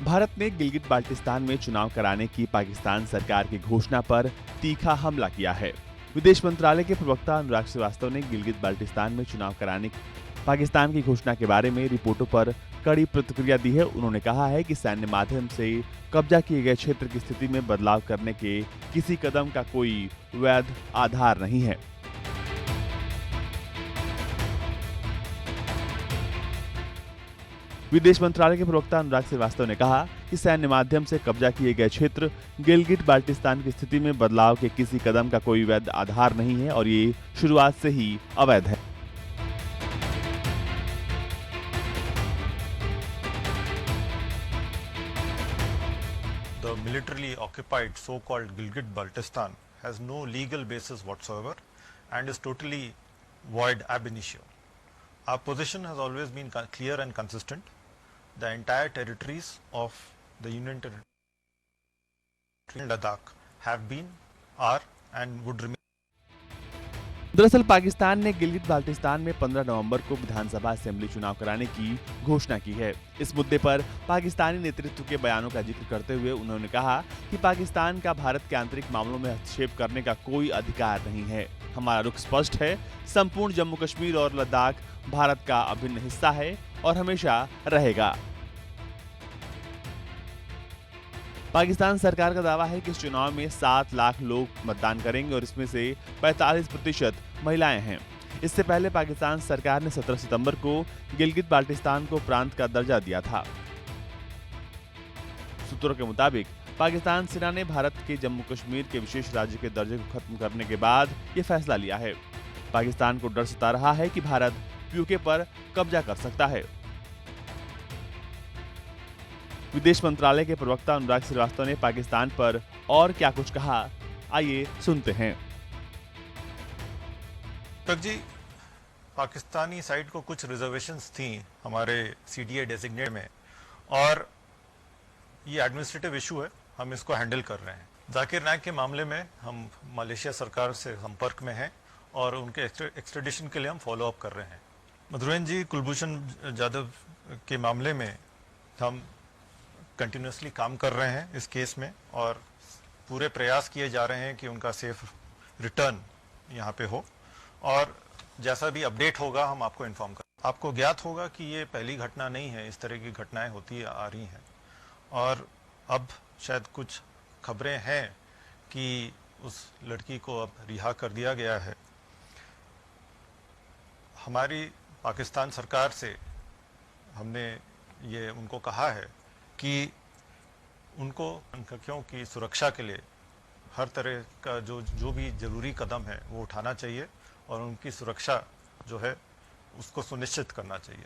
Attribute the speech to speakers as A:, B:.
A: भारत ने गिलगित बाल्टिस्तान में चुनाव कराने की पाकिस्तान सरकार की घोषणा पर तीखा हमला किया है। विदेश मंत्रालय के प्रवक्ता अनुराग श्रीवास्तव ने गिलगित बाल्टिस्तान में चुनाव कराने की पाकिस्तान की घोषणा के बारे में रिपोर्टों पर कड़ी प्रतिक्रिया दी है। उन्होंने कहा है कि सैन्य माध्यम से कब्जा किए गए क्षेत्र की स्थिति में बदलाव करने के किसी कदम का कोई वैध आधार नहीं है। विदेश मंत्रालय के प्रवक्ता अनुराग श्रीवास्तव ने कहा कि सैन्य माध्यम से कब्जा किए गए क्षेत्र गिलगित बाल्टिस्तान की स्थिति में बदलाव के किसी कदम का कोई वैध आधार नहीं है और ये शुरुआत से ही अवैध है।
B: The militarily occupied so-called Gilgit-Baltistan has no legal basis whatsoever and is totally void ab initio. Our position has always been clear and consistent. The entire territories of the Union Territory in Ladakh have been, are and would remain.
A: दरअसल पाकिस्तान ने गिलगित बाल्टिस्तान में 15 नवंबर को विधानसभा assembly चुनाव कराने की घोषणा की है। इस मुद्दे पर पाकिस्तानी नेतृत्व के बयानों का जिक्र करते हुए उन्होंने कहा कि पाकिस्तान का भारत के आंतरिक मामलों में हस्तक्षेप करने का कोई अधिकार नहीं है। हमारा रुख स्पष्ट है, संपूर्ण जम्मू कश्मीर और लद्दाख भारत का अभिन्न हिस्सा है और हमेशा रहेगा। पाकिस्तान सरकार का दावा है कि इस चुनाव में 7 लाख लोग मतदान करेंगे और इसमें से 45% महिलाएं हैं। इससे पहले पाकिस्तान सरकार ने 17 सितंबर को गिलगित बाल्टिस्तान को प्रांत का दर्जा दिया था। सूत्रों के मुताबिक पाकिस्तान सेना ने भारत के जम्मू कश्मीर के विशेष राज्य के दर्जे को खत्म करने के बाद ये फैसला लिया है। पाकिस्तान को डर सता रहा है कि भारत पीओके पर कब्जा कर सकता है। विदेश मंत्रालय के प्रवक्ता अनुराग श्रीवास्तव ने पाकिस्तान पर और क्या कुछ कहा, आइए सुनते हैं।
B: जी, पाकिस्तानी साइड को कुछ रिजर्वेशंस थी हमारे सीडीए डेजिग्नेट में और ये एडमिनिस्ट्रेटिव इशू है, हम इसको हैंडल कर रहे हैं। जाकिर नाइक के मामले में हम मलेशिया सरकार से संपर्क में हैं और उनके एक्सट्रेडिशन के लिए हम फॉलो अप कर रहे हैं। मधुरेन जी, कुलभूषण जाधव के मामले में हम कंटिन्यूसली काम कर रहे हैं इस केस में और पूरे प्रयास किए जा रहे हैं कि उनका सेफ रिटर्न यहाँ पे हो और जैसा भी अपडेट होगा हम आपको इन्फॉर्म कर। आपको ज्ञात होगा कि ये पहली घटना नहीं है, इस तरह की घटनाएं होती आ रही हैं और अब शायद कुछ खबरें हैं कि उस लड़की को अब रिहा कर दिया गया है। हमारी पाकिस्तान सरकार से हमने ये उनको कहा है कि उनको अल्पसंख्यकों की सुरक्षा के लिए हर तरह का जो भी जरूरी कदम है वो उठाना चाहिए और उनकी सुरक्षा जो है उसको सुनिश्चित करना चाहिए।